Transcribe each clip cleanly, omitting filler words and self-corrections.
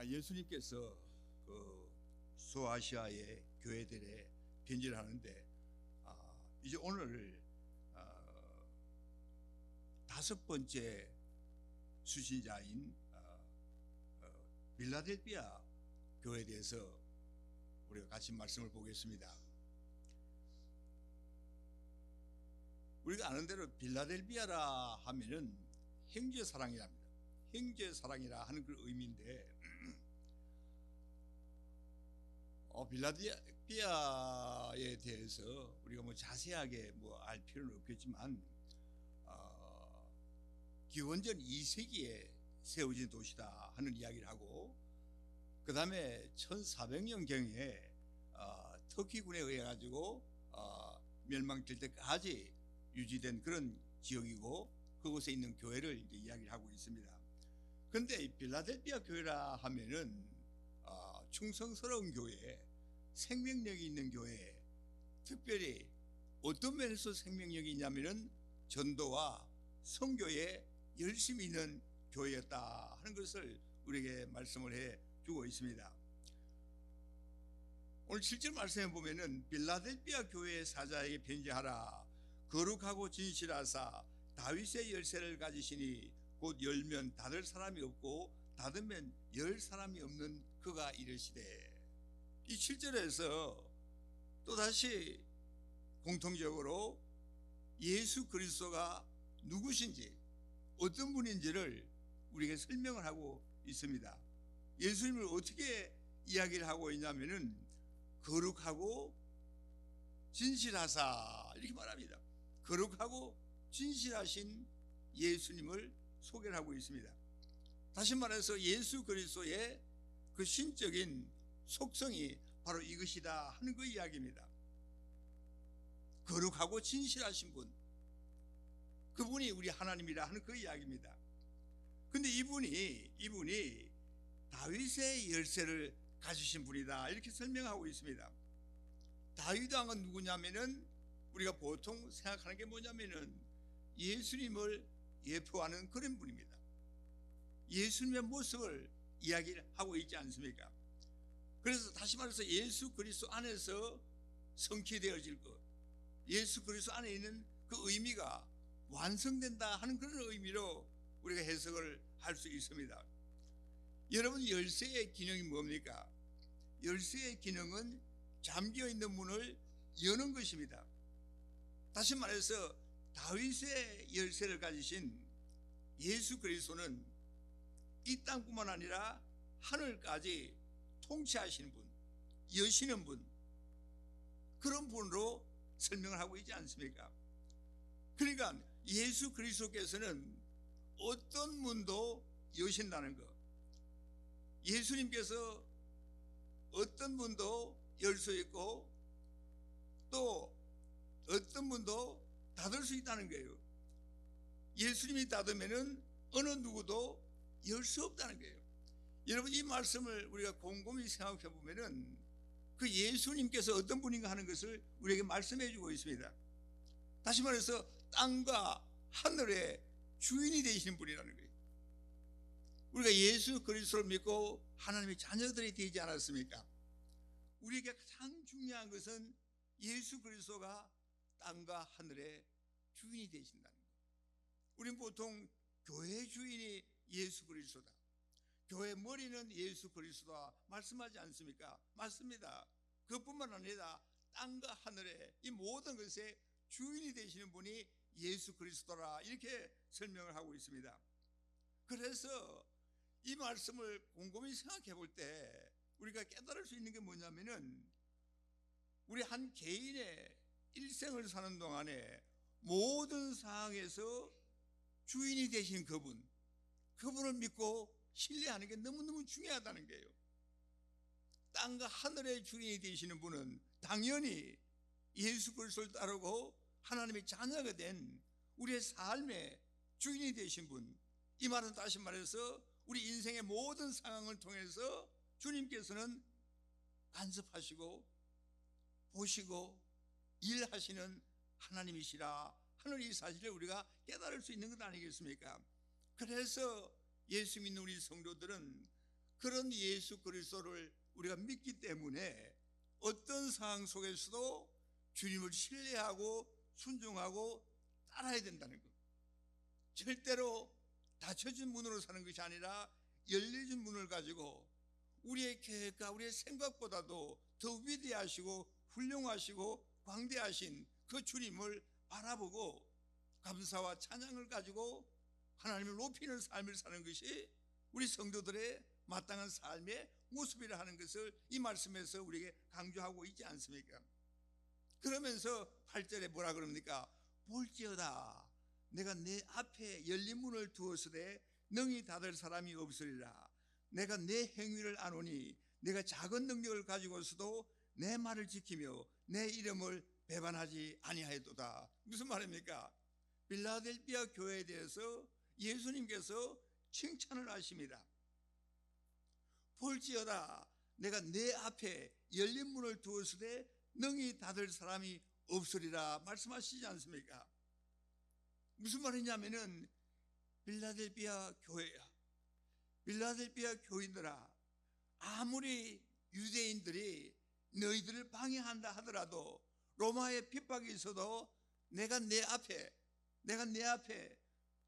예수님께서 그 소아시아의 교회들에 편지를 하는데 이제 오늘 다섯 번째 수신자인 빌라델비아 교회에 대해서 우리가 같이 말씀을 보겠습니다. 우리가 아는 대로 빌라델비아라 하면은 형제 사랑이랍니다. 형제 사랑이라 하는 그 의미인데 빌라델비아에 대해서 우리가 뭐 자세하게 알 필요는 없겠지만 기원전 2세기에 세워진 도시다 하는 이야기를 하고, 그 다음에 1400년경에 터키군에 의해 가지고 멸망될 때까지 유지된 그런 지역이고, 그곳에 있는 교회를 이제 이야기를 하고 있습니다. 그런데 빌라델비아 교회라 하면은 충성스러운 교회, 생명력이 있는 교회, 특별히 어떤 면에서 생명력이 있냐면은 전도와 선교에 열심히 있는 교회였다 하는 것을 우리에게 말씀을 해 주고 있습니다. 오늘 7절 말씀에 보면은 빌라델비아 교회의 사자에게 편지하라. 거룩하고 진실하사 다윗의 열쇠를 가지시니 곧 열면 닫을 사람이 없고 닫으면 열 사람이 없는 그가 이르시되. 이 7절에서 또다시 공통적으로 예수 그리스도가 누구신지, 어떤 분인지를 우리에게 설명을 하고 있습니다. 예수님을 어떻게 이야기를 하고 있냐면은 거룩하고 진실하사 이렇게 말합니다. 거룩하고 진실하신 예수님을 소개를 하고 있습니다. 다시 말해서 예수 그리스도의 그 신적인 속성이 바로 이것이다 하는 그 이야기입니다. 거룩하고 진실하신 분, 그분이 우리 하나님이라 하는 그 이야기입니다. 근데 이분이 다윗의 열쇠를 가지신 분이다 이렇게 설명하고 있습니다. 다윗 왕은 누구냐면은 우리가 보통 생각하는 게 뭐냐면은 예수님을 예표하는 그런 분입니다. 예수님의 모습을 이야기를 하고 있지 않습니까? 그래서 다시 말해서 예수 그리스도 안에서 성취되어질 것, 예수 그리스도 안에 있는 그 의미가 완성된다 하는 그런 의미로 우리가 해석을 할 수 있습니다. 여러분, 열쇠의 기능이 뭡니까? 열쇠의 기능은 잠겨있는 문을 여는 것입니다. 다시 말해서 다윗의 열쇠를 가지신 예수 그리스도는 이 땅뿐만 아니라 하늘까지 통치하시는 분, 여시는 분, 그런 분으로 설명을 하고 있지 않습니까? 그러니까 예수 그리스도께서는 어떤 문도 여신다는 것, 예수님께서 어떤 문도 열 수 있고 또 어떤 문도 닫을 수 있다는 거예요. 예수님이 닫으면은 어느 누구도 열 수 없다는 거예요. 여러분, 이 말씀을 우리가 곰곰이 생각해 보면은 그 예수님께서 어떤 분인가 하는 것을 우리에게 말씀해 주고 있습니다. 다시 말해서 땅과 하늘의 주인이 되시는 분이라는 거예요. 우리가 예수 그리스도를 믿고 하나님의 자녀들이 되지 않았습니까? 우리에게 가장 중요한 것은 예수 그리스도가 땅과 하늘의 주인이 되신다는 것. 우리는 보통 교회 주인이 예수 그리스도다, 교회 머리는 예수 그리스도다 말씀하지 않습니까? 맞습니다. 그것뿐만 아니라 땅과 하늘의 이 모든 것의 주인이 되시는 분이 예수 그리스도라 이렇게 설명을 하고 있습니다. 그래서 이 말씀을 곰곰이 생각해 볼 때 우리가 깨달을 수 있는 게 뭐냐면은 우리 한 개인의 일생을 사는 동안에 모든 상황에서 주인이 되신 그분을 믿고 신뢰하는 게 너무너무 중요하다는 거예요. 땅과 하늘의 주인이 되시는 분은 당연히 예수 그리스도를 따르고 하나님의 자녀가 된 우리의 삶의 주인이 되신 분. 이 말은 다시 말해서 우리 인생의 모든 상황을 통해서 주님께서는 간섭하시고 보시고 일하시는 하나님이시라 하는 이 사실을 우리가 깨달을 수 있는 것 아니겠습니까? 그래서 예수 믿는 우리 성도들은 그런 예수 그리스도를 우리가 믿기 때문에 어떤 상황 속에서도 주님을 신뢰하고 순종하고 따라야 된다는 것. 절대로 닫혀진 문으로 사는 것이 아니라 열려진 문을 가지고 우리의 계획과 우리의 생각보다도 더 위대하시고 훌륭하시고 광대하신 그 주님을 바라보고 감사와 찬양을 가지고 하나님을 높이는 삶을 사는 것이 우리 성도들의 마땅한 삶의 모습이라 하는 것을 이 말씀에서 우리에게 강조하고 있지 않습니까? 그러면서 8절에 뭐라 그럽니까? 볼지어다 내가 내 앞에 열린 문을 두었으되 능히 닫을 사람이 없으리라. 내가 내 행위를 아노니 내가 작은 능력을 가지고서도 내 말을 지키며 내 이름을 배반하지 아니하였도다. 무슨 말입니까? 빌라델비아 교회에 대해서 예수님께서 칭찬을 하십니다. 볼지어다 내가 내 앞에 열린 문을 두었으되 능히 닫을 사람이 없으리라 말씀하시지 않습니까? 무슨 말이냐면은 빌라델비아 교회야, 빌라델비아 교인들아, 아무리 유대인들이 너희들을 방해한다 하더라도 로마의 핍박이 있어도 내가 내 앞에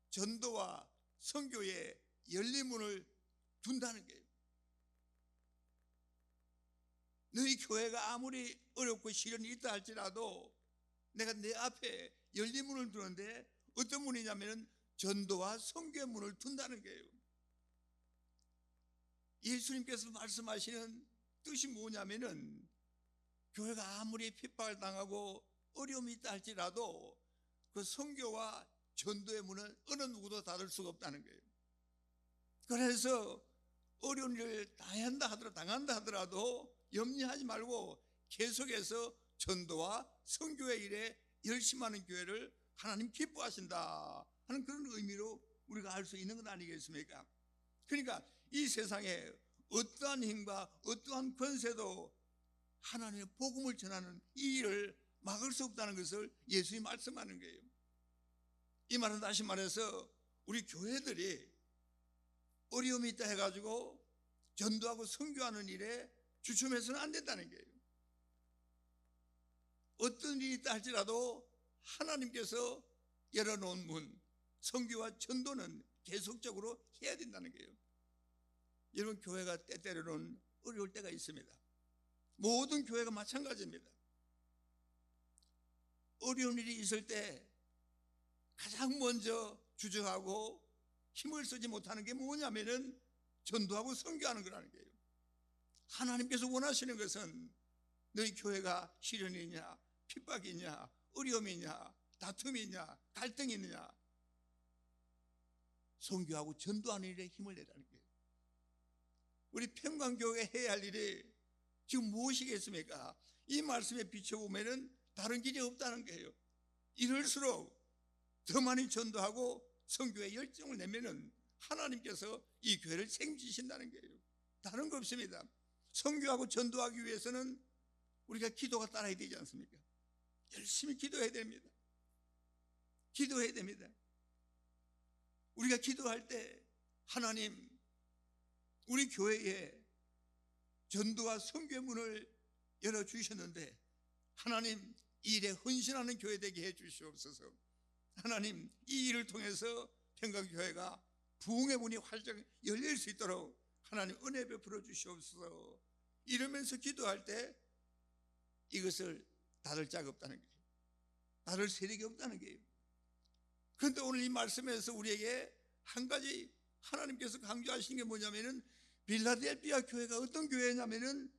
전도와 선교의 열린 문을 둔다는 거예요. 너희 교회가 아무리 어렵고 시련이 있다 할지라도 내가 내 앞에 열린 문을 두는데 어떤 문이냐면 전도와 선교의 문을 둔다는 거예요. 예수님께서 말씀하시는 뜻이 뭐냐면은 교회가 아무리 핍박을 당하고 어려움이 있다 할지라도 그 선교와 전도의 문은 어느 누구도 닫을 수가 없다는 거예요. 그래서 어려운 일을 당한다 하더라도 염려하지 말고 계속해서 전도와 선교의 일에 열심하는 교회를 하나님 기뻐하신다 하는 그런 의미로 우리가 알 수 있는 것 아니겠습니까? 그러니까 이 세상에 어떠한 힘과 어떠한 권세도 하나님의 복음을 전하는 이 일을 막을 수 없다는 것을 예수님이 말씀하는 거예요. 이 말은 다시 말해서 우리 교회들이 어려움이 있다 해가지고 전도하고 선교하는 일에 주춤해서는 안 된다는 거예요. 어떤 일이 있다 할지라도 하나님께서 열어놓은 문, 선교와 전도는 계속적으로 해야 된다는 거예요. 여러분, 교회가 때때로는 어려울 때가 있습니다. 모든 교회가 마찬가지입니다. 어려운 일이 있을 때 가장 먼저 주저하고 힘을 쓰지 못하는 게 뭐냐면은 전도하고 선교하는 거라는 거예요. 하나님께서 원하시는 것은 너희 교회가 시련이 있냐, 핍박이 있냐, 어려움이 있냐, 다툼이 있냐, 갈등이 있느냐, 선교하고 전도하는 일에 힘을 내라는 거예요. 우리 평강교회가 해야 할 일이 지금 무엇이겠습니까? 이 말씀에 비춰보면은 다른 길이 없다는 거예요. 이럴수록 더 많이 전도하고 선교에 열정을 내면은 하나님께서 이 교회를 책임지신다는 거예요. 다른 거 없습니다. 선교하고 전도하기 위해서는 우리가 기도가 따라야 되지 않습니까? 열심히 기도해야 됩니다. 기도해야 됩니다. 우리가 기도할 때 하나님, 우리 교회에 전도와 선교의 문을 열어주셨는데 하나님, 이 일에 헌신하는 교회 되게 해 주시옵소서. 하나님, 이 일을 통해서 평강교회가 부흥의 문이 활짝 열릴 수 있도록 하나님 은혜 베풀어 주시옵소서. 이러면서 기도할 때 이것을 닫을 자가 없다는 거예요. 닫을 세력이 없다는 거예요. 그런데 오늘 이 말씀에서 우리에게 한 가지 하나님께서 강조하신 게 뭐냐면은 빌라델비아 교회가 어떤 교회냐면은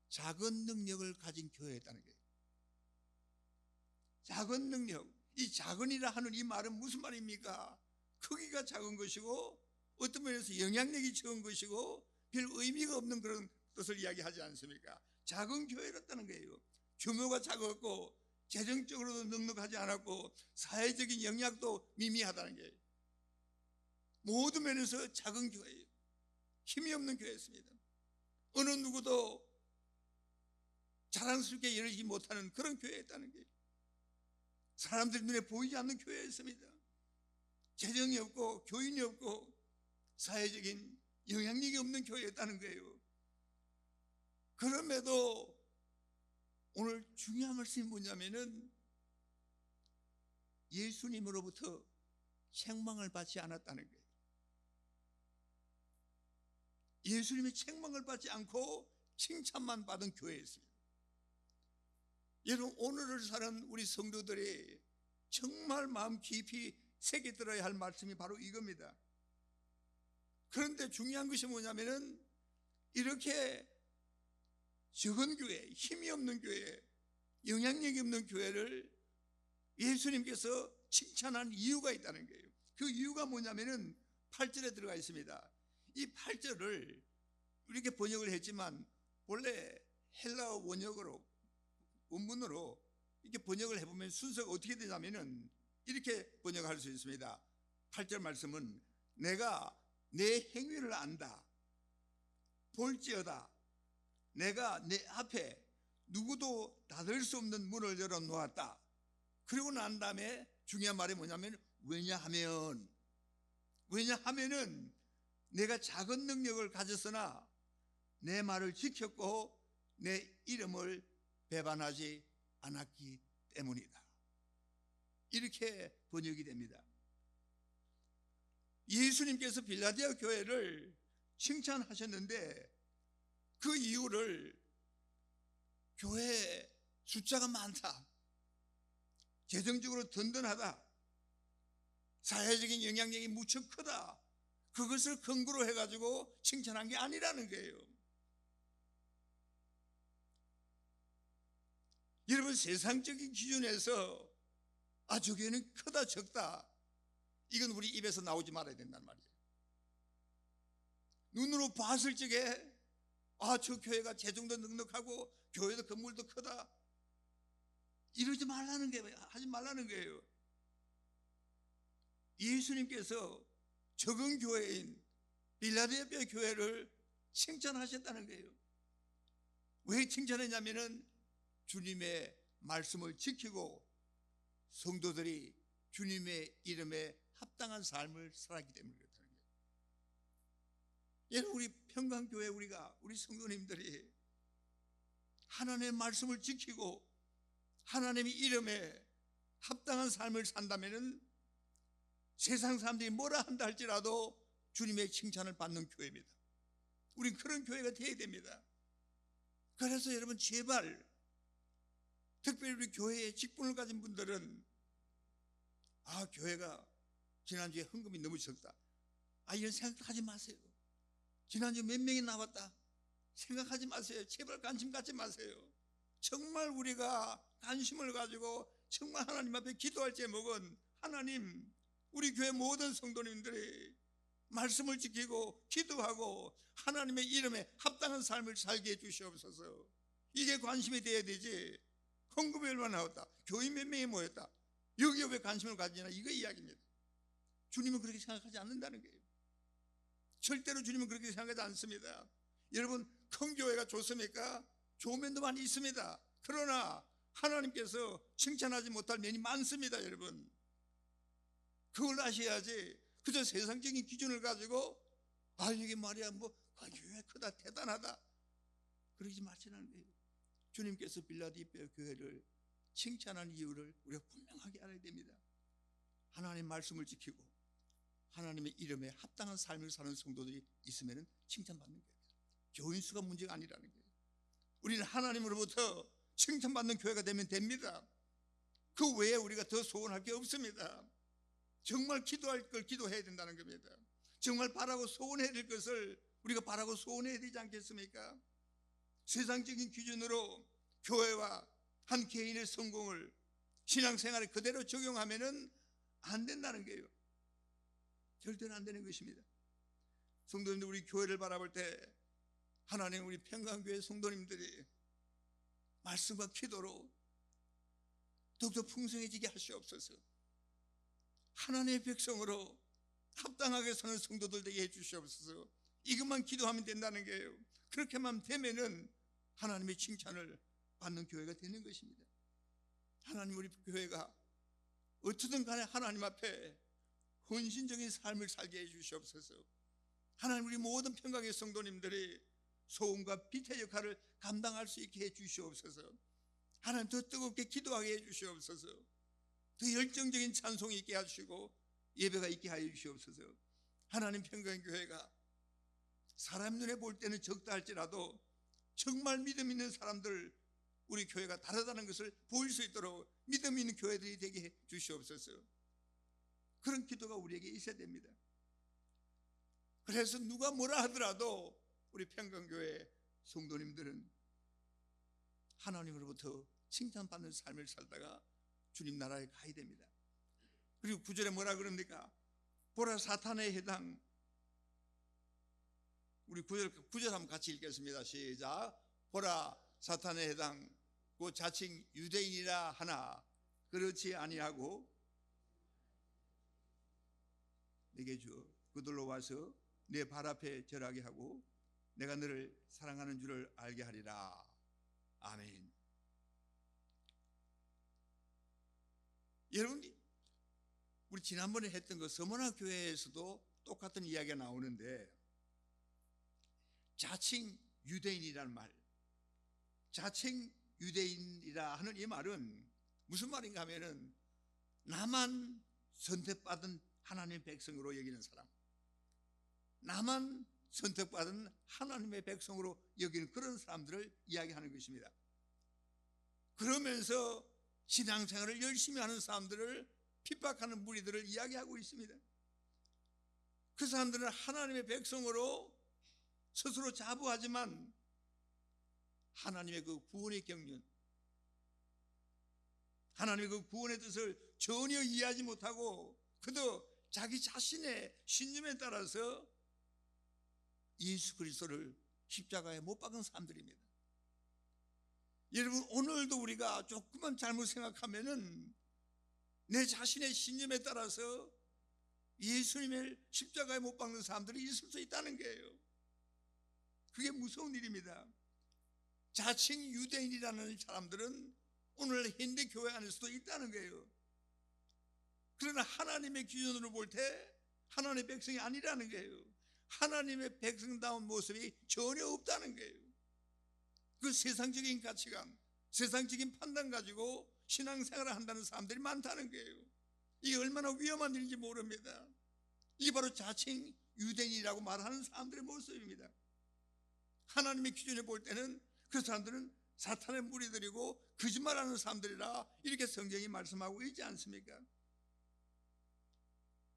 작은 능력을 가진 교회였다는 거예요. 작은 능력. 이 작은이라 하는 이 말은 무슨 말입니까? 크기가 작은 것이고 어떤 면에서 영향력이 적은 것이고 별 의미가 없는 그런 뜻을 이야기하지 않습니까? 작은 교회였다는 거예요. 규모가 작았고 재정적으로도 넉넉하지 않았고 사회적인 영향도 미미하다는 거예요. 모든 면에서 작은 교회예요. 힘이 없는 교회였습니다. 어느 누구도 자랑스럽게 열리지 못하는 그런 교회였다는 거예요. 사람들 눈에 보이지 않는 교회였습니다. 재정이 없고 교인이 없고 사회적인 영향력이 없는 교회였다는 거예요. 그럼에도 오늘 중요한 말씀이 뭐냐면은 예수님으로부터 책망을 받지 않았다는 거예요. 예수님이 책망을 받지 않고 칭찬만 받은 교회였습니다. 여러분, 오늘을 사는 우리 성도들이 정말 마음 깊이 새겨들어야 할 말씀이 바로 이겁니다. 그런데 중요한 것이 뭐냐면은 이렇게 적은 교회, 힘이 없는 교회, 영향력이 없는 교회를 예수님께서 칭찬한 이유가 있다는 거예요. 그 이유가 뭐냐면은 8절에 들어가 있습니다. 이 8절을 이렇게 번역을 했지만 원래 헬라어 원문으로 이렇게 번역을 해보면 순서가 어떻게 되냐면은 이렇게 번역할 수 있습니다. 8절 말씀은 내가 내 행위를 안다. 볼지어다. 내가 내 앞에 누구도 닫을 수 없는 문을 열어놓았다. 그리고 난 다음에 중요한 말이 뭐냐면 왜냐하면은 내가 작은 능력을 가졌으나 내 말을 지켰고 내 이름을 배반하지 않았기 때문이다. 이렇게 번역이 됩니다. 예수님께서 빌라델피아 교회를 칭찬하셨는데 그 이유를 교회 숫자가 많다, 재정적으로 든든하다, 사회적인 영향력이 무척 크다, 그것을 근거로 해가지고 칭찬한 게 아니라는 거예요. 여러분, 세상적인 기준에서 저 교회는 크다 적다, 이건 우리 입에서 나오지 말아야 된단 말이에요. 눈으로 봤을 적에 저 교회가 재정도 넉넉하고 교회도 건물도 크다, 이러지 말라는 게, 하지 말라는 거예요. 예수님께서 적은 교회인 빌라델피아 교회를 칭찬하셨다는 거예요. 왜 칭찬했냐면은 주님의 말씀을 지키고 성도들이 주님의 이름에 합당한 삶을 살았기 때문에 그렇다는 거예요. 여러분, 우리 평강교회 우리 성도님들이 하나님의 말씀을 지키고 하나님의 이름에 합당한 삶을 산다면은 세상 사람들이 뭐라 한다 할지라도 주님의 칭찬을 받는 교회입니다. 우린 그런 교회가 되어야 됩니다. 그래서 여러분, 제발 특별히 우리 교회에 직분을 가진 분들은 교회가 지난주에 헌금이 너무 적다, 이런 생각하지 마세요. 지난주에 몇 명이 나왔다 생각하지 마세요. 제발 관심 갖지 마세요. 정말 우리가 관심을 가지고 정말 하나님 앞에 기도할 제목은 하나님, 우리 교회 모든 성도님들이 말씀을 지키고 기도하고 하나님의 이름에 합당한 삶을 살게 해주시옵소서. 이게 관심이 돼야 되지, 헌금이 얼마나 나왔다, 교인 몇 명이 모였다, 여기에 왜 관심을 가지냐, 이거 이야기입니다. 주님은 그렇게 생각하지 않는다는 거예요. 절대로 주님은 그렇게 생각하지 않습니다. 여러분, 큰 교회가 좋습니까? 좋은 면도 많이 있습니다. 그러나 하나님께서 칭찬하지 못할 면이 많습니다. 여러분, 그걸 아셔야지 그저 세상적인 기준을 가지고 이게 말이야 교회가 크다, 대단하다, 그러지 마시라는 거예요. 주님께서 빌라델피아 교회를 칭찬한 이유를 우리가 분명하게 알아야 됩니다. 하나님의 말씀을 지키고 하나님의 이름에 합당한 삶을 사는 성도들이 있으면 칭찬받는 거예요. 교인 수가 문제가 아니라는 거예요. 우리는 하나님으로부터 칭찬받는 교회가 되면 됩니다. 그 외에 우리가 더 소원할 게 없습니다. 정말 기도할 걸 기도해야 된다는 겁니다. 정말 바라고 소원해야 될 것을 우리가 바라고 소원해야 되지 않겠습니까? 세상적인 기준으로 교회와 한 개인의 성공을 신앙생활에 그대로 적용하면은 안 된다는 거예요. 절대로 안 되는 것입니다. 성도님들, 우리 교회를 바라볼 때 하나님, 우리 평강교회 성도님들이 말씀과 기도로 더욱더 풍성해지게 하시옵소서. 하나님의 백성으로 합당하게 사는 성도들 되게 해주시옵소서. 이것만 기도하면 된다는 거예요. 그렇게만 되면은 하나님의 칭찬을 받는 교회가 되는 것입니다. 하나님, 우리 교회가 어떻든 간에 하나님 앞에 헌신적인 삶을 살게 해주시옵소서. 하나님 우리 모든 평강의 성도님들이 소음과 빛의 역할을 감당할 수 있게 해 주시옵소서. 하나님 더 뜨겁게 기도하게 해 주시옵소서. 더 열정적인 찬송이 있게 하시고 예배가 있게 하여 주시옵소서. 하나님 평강의 교회가 사람 눈에 볼 때는 적다 할지라도 정말 믿음 있는 사람들, 우리 교회가 다르다는 것을 보일 수 있도록 믿음 있는 교회들이 되게 해 주시옵소서. 그런 기도가 우리에게 있어야 됩니다. 그래서 누가 뭐라 하더라도 우리 평강교회 성도님들은 하나님으로부터 칭찬받는 삶을 살다가 주님 나라에 가야 됩니다. 그리고 9절에 뭐라 그럽니까? 보라 사탄에 해당, 우리 9절 한번 같이 읽겠습니다. 시작. 보라 사탄에 해당 그 자칭 유대인이라 하나 그렇지 아니하고 내게 주어 그들로 와서 내 발 앞에 절하게 하고 내가 너를 사랑하는 줄을 알게 하리라. 아멘. 여러분, 우리 지난번에 했던 그 서머나 교회에서도 똑같은 이야기가 나오는데, 자칭 유대인이라는 말, 자칭 유대인이라 하는 이 말은 무슨 말인가 하면은 나만 선택받은 하나님의 백성으로 여기는 사람, 나만 선택받은 하나님의 백성으로 여기는 그런 사람들을 이야기하는 것입니다. 그러면서 신앙생활을 열심히 하는 사람들을 핍박하는 무리들을 이야기하고 있습니다. 그 사람들은 하나님의 백성으로 스스로 자부하지만 하나님의 그 구원의 경륜, 하나님의 그 구원의 뜻을 전혀 이해하지 못하고 그저 자기 자신의 신념에 따라서 예수 그리스도를 십자가에 못 박은 사람들입니다. 여러분, 오늘도 우리가 조금만 잘못 생각하면은 내 자신의 신념에 따라서 예수님을 십자가에 못 박는 사람들이 있을 수 있다는 거예요. 그게 무서운 일입니다. 자칭 유대인이라는 사람들은 오늘 현대 교회 안에서도 있다는 거예요. 그러나 하나님의 기준으로 볼 때 하나님의 백성이 아니라는 거예요. 하나님의 백성다운 모습이 전혀 없다는 거예요. 그 세상적인 가치관, 세상적인 판단 가지고 신앙생활을 한다는 사람들이 많다는 거예요. 이게 얼마나 위험한 일인지 모릅니다. 이게 바로 자칭 유대인이라고 말하는 사람들의 모습입니다. 하나님의 기준에 볼 때는 그 사람들은 사탄의 무리들이고 거짓말하는 사람들이라 이렇게 성경이 말씀하고 있지 않습니까?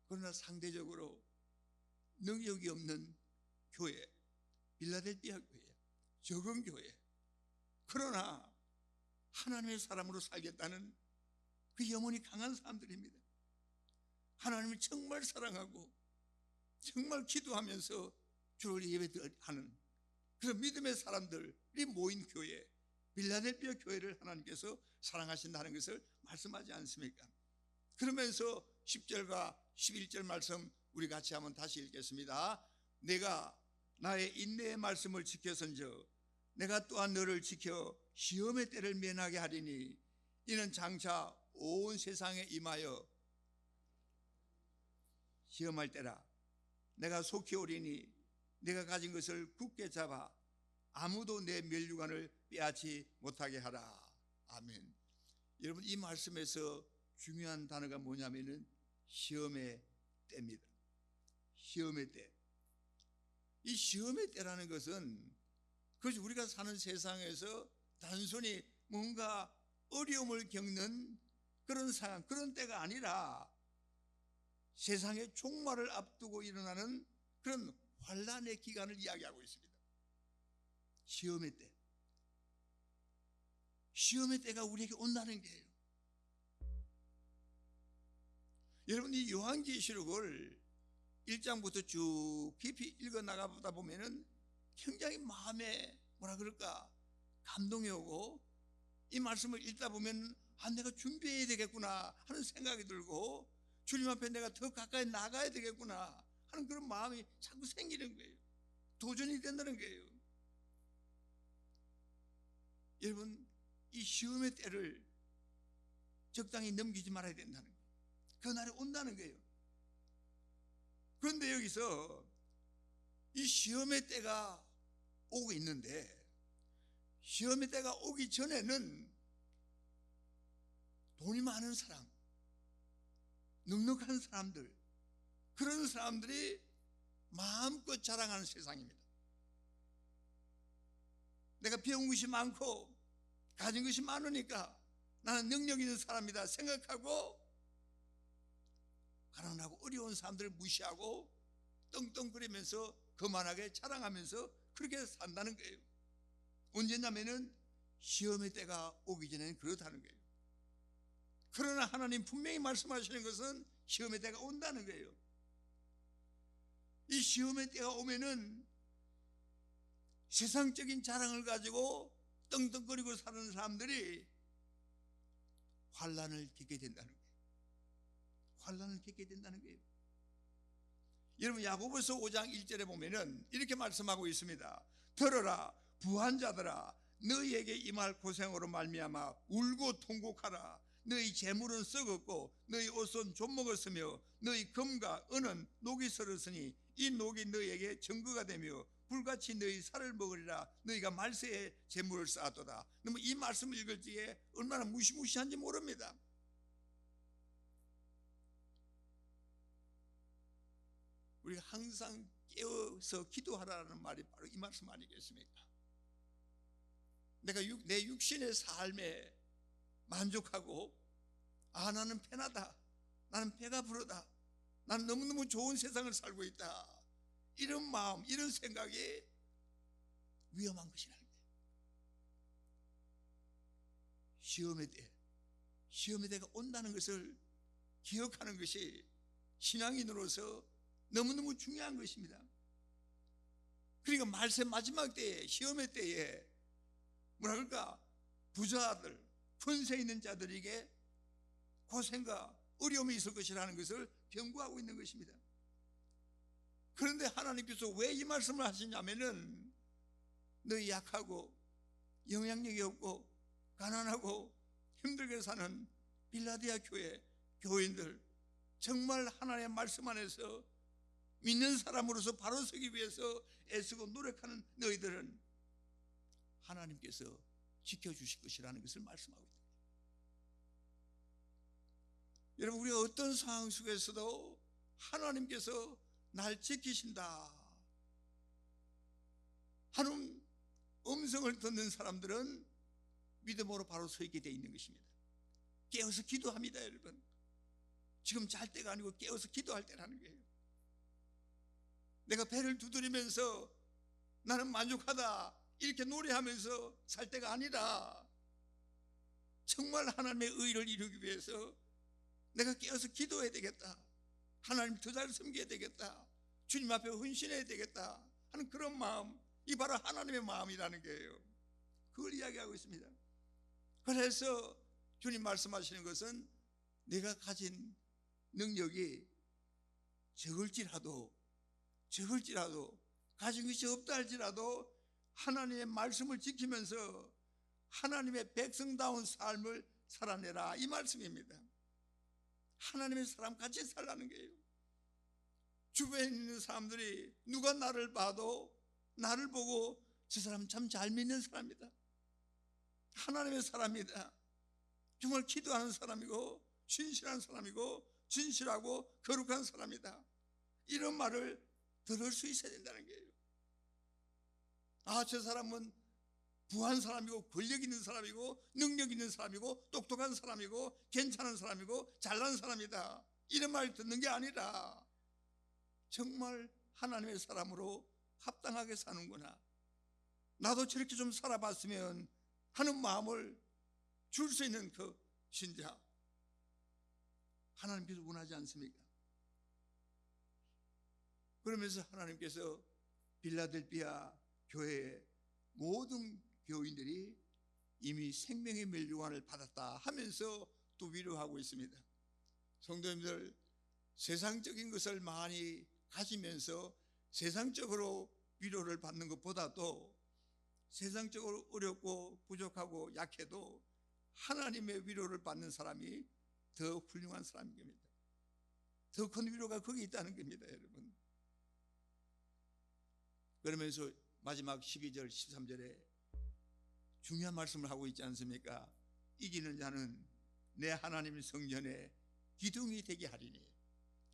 그러나 상대적으로 능력이 없는 교회, 빌라델피아 교회, 적은 교회, 그러나 하나님의 사람으로 살겠다는 그 영혼이 강한 사람들입니다. 하나님을 정말 사랑하고 정말 기도하면서 주를 예배하는 그런 믿음의 사람들이 모인 교회, 빌라델피아 교회를 하나님께서 사랑하신다는 것을 말씀하지 않습니까? 그러면서 10절과 11절 말씀 우리 같이 한번 다시 읽겠습니다. 내가 나의 인내의 말씀을 지켜선저 내가 또한 너를 지켜 시험의 때를 면하게 하리니 이는 장차 온 세상에 임하여 시험할 때라. 내가 속히 오리니 내가 가진 것을 굳게 잡아 아무도 내 면류관을 빼앗지 못하게 하라. 아멘. 여러분, 이 말씀에서 중요한 단어가 뭐냐면은 시험의 때입니다. 시험의 때. 이 시험의 때라는 것은 그것이 우리가 사는 세상에서 단순히 뭔가 어려움을 겪는 그런 상황, 그런 때가 아니라 세상의 종말을 앞두고 일어나는 그런 환란의 기간을 이야기하고 있습니다. 시험의 때. 시험의 때가 우리에게 온다는 게예요. 여러분, 이 요한계시록을 1장부터 쭉 깊이 읽어 나가다 보면은 굉장히 마음에 뭐라 그럴까 감동이 오고, 이 말씀을 읽다 보면 내가 준비해야 되겠구나 하는 생각이 들고 주님 앞에 내가 더 가까이 나가야 되겠구나 하는 그런 마음이 자꾸 생기는 거예요. 도전이 된다는 거예요. 여러분, 이 시험의 때를 적당히 넘기지 말아야 된다는 거예요. 그 날이 온다는 거예요. 그런데 여기서 이 시험의 때가 오고 있는데, 시험의 때가 오기 전에는 돈이 많은 사람, 넉넉한 사람들, 그런 사람들이 마음껏 자랑하는 세상입니다. 내가 배운 것이 많고 가진 것이 많으니까 나는 능력 있는 사람이다 생각하고, 가난하고 어려운 사람들을 무시하고 떵떵거리면서 거만하게 자랑하면서 그렇게 산다는 거예요. 언제냐면은 시험의 때가 오기 전에는 그렇다는 거예요. 그러나 하나님 분명히 말씀하시는 것은 시험의 때가 온다는 거예요. 이 시험의 때가 오면은 세상적인 자랑을 가지고 떵떵거리고 사는 사람들이 환난을 겪게 된다는 거예요. 환난을 겪게 된다는 거예요. 여러분, 야고보서 5장 1절에 보면은 이렇게 말씀하고 있습니다. 들어라, 부한 자들아, 너희에게 임할 고생으로 말미암아 울고 통곡하라. 너희 재물은 썩었고 너희 옷은 좀먹었으며 너희 금과 은은 녹이 슬었으니 이 녹이 너희에게 증거가 되며 불같이 너희 살을 먹으리라. 너희가 말세에 재물을 쌓았도다. 그러면 이 말씀을 읽을 적에 얼마나 무시무시한지 모릅니다. 우리가 항상 깨어서 기도하라는 말이 바로 이 말씀 아니겠습니까? 내가 내 육신의 삶에 만족하고, 나는 편하다, 나는 배가 부르다, 나는 너무너무 좋은 세상을 살고 있다, 이런 마음, 이런 생각이 위험한 것이라는 거예요. 시험의 때가 온다는 것을 기억하는 것이 신앙인으로서 너무너무 중요한 것입니다. 그러니까 말세 마지막 때에, 시험의 때에 뭐라 그럴까, 부자들, 권세 있는 자들에게 고생과 어려움이 있을 것이라는 것을 경고하고 있는 것입니다. 그런데 하나님께서 왜 이 말씀을 하시냐면은 너희 약하고 영향력이 없고 가난하고 힘들게 사는 빌라델피아 교회 교인들, 정말 하나님의 말씀 안에서 믿는 사람으로서 바로 서기 위해서 애쓰고 노력하는 너희들은 하나님께서 지켜주실 것이라는 것을 말씀하고 있습니다. 여러분, 우리가 어떤 상황 속에서도 하나님께서 날 지키신다 하는 음성을 듣는 사람들은 믿음으로 바로 서 있게 되어 있는 것입니다. 깨어서 기도합니다. 여러분, 지금 잘 때가 아니고 깨어서 기도할 때라는 거예요. 내가 배를 두드리면서 나는 만족하다 이렇게 노래하면서 살 때가 아니라, 정말 하나님의 의를 이루기 위해서 내가 깨어서 기도해야 되겠다, 하나님 더 잘 섬겨야 되겠다, 주님 앞에 헌신해야 되겠다 하는 그런 마음, 이 바로 하나님의 마음이라는 거예요. 그걸 이야기하고 있습니다. 그래서 주님 말씀하시는 것은 내가 가진 능력이 적을지라도 가진 것이 없다 할지라도 하나님의 말씀을 지키면서 하나님의 백성다운 삶을 살아내라, 이 말씀입니다. 하나님의 사람 같이 살라는 거예요. 주변에 있는 사람들이 누가 나를 봐도 나를 보고 저 사람 참 잘 믿는 사람이다, 하나님의 사람이다, 정말 기도하는 사람이고 신실한 사람이고 진실하고 거룩한 사람이다, 이런 말을 들을 수 있어야 된다는 거예요. 저 사람은 부한 사람이고 권력 있는 사람이고 능력 있는 사람이고 똑똑한 사람이고 괜찮은 사람이고 잘난 사람이다, 이런 말 듣는 게 아니라 정말 하나님의 사람으로 합당하게 사는구나, 나도 저렇게 좀 살아봤으면 하는 마음을 줄 수 있는 그 신자, 하나님께서 원하지 않습니까? 그러면서 하나님께서 빌라델피아 교회의 모든 교인들이 이미 생명의 멸류관을 받았다 하면서 또 위로하고 있습니다. 성도님들, 세상적인 것을 많이 가지면서 세상적으로 위로를 받는 것보다도 세상적으로 어렵고 부족하고 약해도 하나님의 위로를 받는 사람이 더 훌륭한 사람인 겁니다. 더 큰 위로가 거기 있다는 겁니다. 여러분, 그러면서 마지막 12절 13절에 중요한 말씀을 하고 있지 않습니까? 이기는 자는 내 하나님 성전에 기둥이 되게 하리니,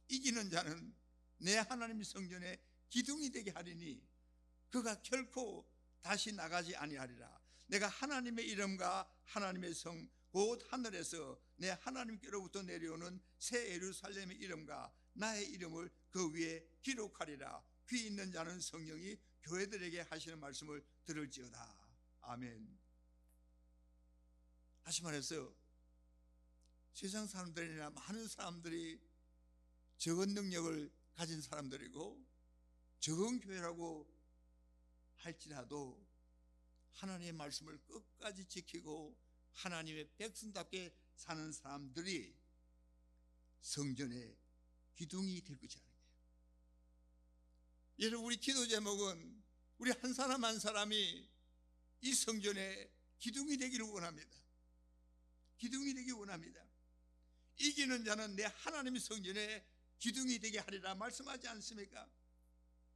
이기는 자는 내 하나님 성전에 기둥이 되게 하리니 그가 결코 다시 나가지 아니하리라. 내가 하나님의 이름과 하나님의 성 곧 하늘에서 내 하나님께로부터 내려오는 새 예루살렘의 이름과 나의 이름을 그 위에 기록하리라. 귀 있는 자는 성령이 교회들에게 하시는 말씀을 들을지어다. 아멘. 다시 말해서 세상 사람들이나 많은 사람들이 적은 능력을 가진 사람들이고 적은 교회라고 할지라도 하나님의 말씀을 끝까지 지키고 하나님의 백성답게 사는 사람들이 성전의 기둥이 될 것이라는 거예요. 여러분, 우리 기도 제목은 우리 한 사람 한 사람이 이 성전의 기둥이 되기를 원합니다. 기둥이 되기 원합니다. 이기는 자는 내 하나님의 성전에 기둥이 되게 하리라 말씀하지 않습니까?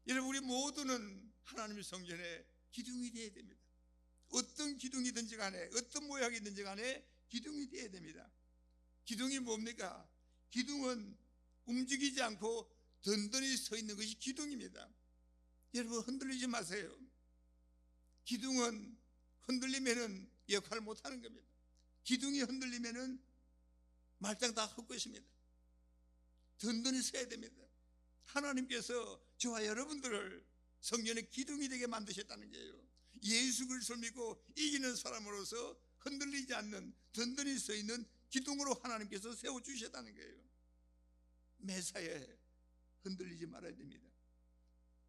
여러분, 우리 모두는 하나님의 성전에 기둥이 되어야 됩니다. 어떤 기둥이든지 간에 어떤 모양이든지 간에 기둥이 되어야 됩니다. 기둥이 뭡니까? 기둥은 움직이지 않고 든든히 서 있는 것이 기둥입니다. 여러분, 흔들리지 마세요. 기둥은 흔들리면은 역할을 못하는 겁니다. 기둥이 흔들리면은 말짱 다 헛것입니다. 든든히 서야 됩니다. 하나님께서 저와 여러분들을 성전의 기둥이 되게 만드셨다는 거예요. 예수 그리스도를 믿고 이기는 사람으로서 흔들리지 않는 든든히 서 있는 기둥으로 하나님께서 세워주셨다는 거예요. 매사에 흔들리지 말아야 됩니다.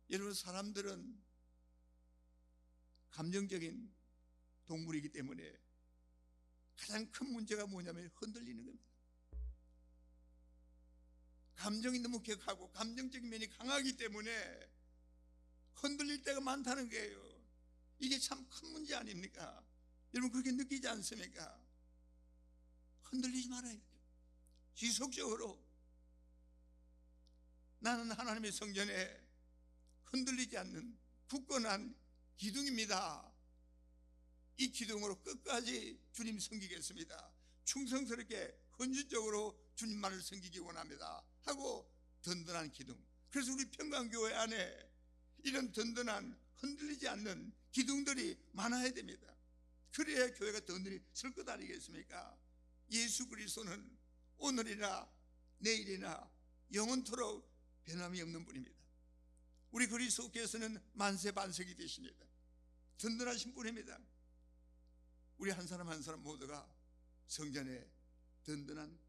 여러분, 사람들은 감정적인 동물이기 때문에 가장 큰 문제가 뭐냐면 흔들리는 겁니다. 감정이 너무 격하고 감정적인 면이 강하기 때문에 흔들릴 때가 많다는 거예요. 이게 참 큰 문제 아닙니까? 여러분, 그렇게 느끼지 않습니까? 흔들리지 말아야 돼요. 지속적으로 나는 하나님의 성전에 흔들리지 않는 굳건한 기둥입니다. 이 기둥으로 끝까지 주님 섬기겠습니다. 충성스럽게 헌신적으로 주님만을 섬기기 원합니다 하고 든든한 기둥. 그래서 우리 평강교회 안에 이런 든든한 흔들리지 않는 기둥들이 많아야 됩니다. 그래야 교회가 든든히 설 것 아니겠습니까? 예수 그리스도는 오늘이나 내일이나 영원토록 변함이 없는 분입니다. 우리 그리스도께서는 만세반석이 되십니다. 든든하신 분입니다. 우리 한 사람 한 사람 모두가 성전에 든든한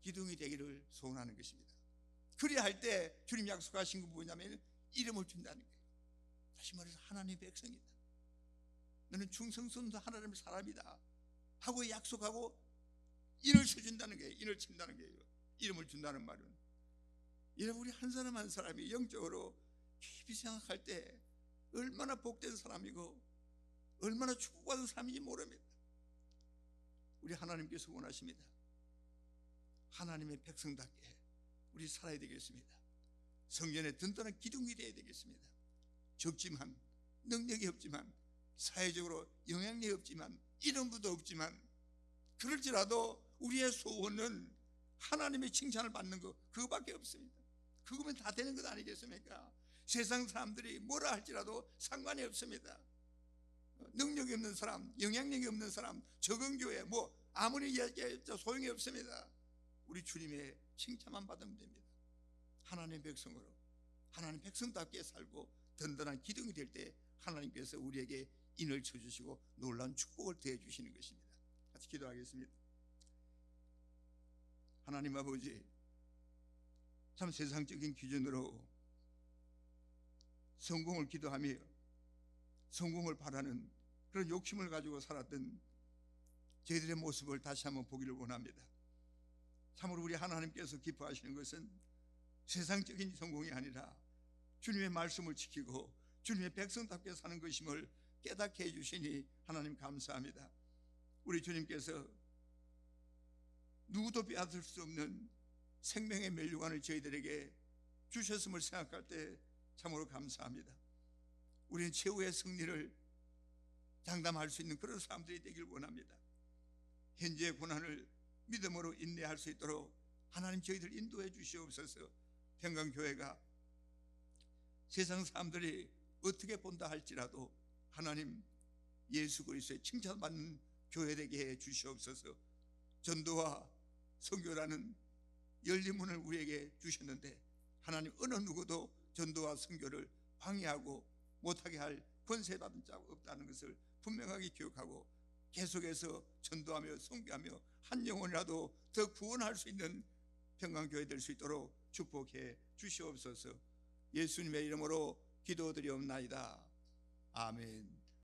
기둥이 되기를 소원하는 것입니다. 그래야 할 때 주님 약속하신 건 뭐냐면 이름을 준다는 거예요. 다시 말해서 하나님의 백성이다. 너는 충성스러운 하나님의 사람이다 하고 약속하고 인을 쳐준다는 거예요. 인을 친다는 거예요. 이름을 준다는 말은 여러분, 우리 한 사람 한 사람이 영적으로 깊이 생각할 때 얼마나 복된 사람이고 얼마나 축복받은 사람인지 모릅니다. 우리 하나님께서 원하십니다. 하나님의 백성답게 우리 살아야 되겠습니다. 성전에 든든한 기둥이 되어야 되겠습니다. 적지만 능력이 없지만 사회적으로 영향력이 없지만 이름도 없지만 그럴지라도 우리의 소원은 하나님의 칭찬을 받는 것 그거밖에 없습니다. 그거면 다 되는 것 아니겠습니까? 세상 사람들이 뭐라 할지라도 상관이 없습니다. 능력이 없는 사람, 영향력이 없는 사람, 적은 교회 뭐 아무리 이야기해도 소용이 없습니다. 우리 주님의 칭찬만 받으면 됩니다. 하나님의 백성으로 하나님 백성답게 살고 든든한 기둥이 될 때 하나님께서 우리에게 인을 쳐주시고 놀라운 축복을 더해 주시는 것입니다. 같이 기도하겠습니다. 하나님 아버지, 참 세상적인 기준으로 성공을 기도하며 성공을 바라는 그런 욕심을 가지고 살았던 저희들의 모습을 다시 한번 보기를 원합니다. 참으로 우리 하나님께서 기뻐하시는 것은 세상적인 성공이 아니라 주님의 말씀을 지키고 주님의 백성답게 사는 것임을 깨닫게 해주시니 하나님 감사합니다. 우리 주님께서 누구도 빼앗을 수 없는 생명의 멸류관을 저희들에게 주셨음을 생각할 때 참으로 감사합니다. 우리는 최후의 승리를 장담할 수 있는 그런 사람들이 되길 원합니다. 현재의 고난을 믿음으로 인내할 수 있도록 하나님 저희들 인도해 주시옵소서. 평강교회가 세상 사람들이 어떻게 본다 할지라도 하나님 예수 그리스도의 칭찬받는 교회 되게 해 주시옵소서. 전도와 선교라는 열린 문을 우리에게 주셨는데 하나님 어느 누구도 전도와 선교를 방해하고 못하게 할 권세 받은 자 없다는 것을 분명하게 기억하고 계속해서 전도하며 선교하며 한 영혼이라도 더 구원할 수 있는 평강교회 될 수 있도록 축복해 주시옵소서. 예수님의 이름으로 기도드리옵나이다. 아멘.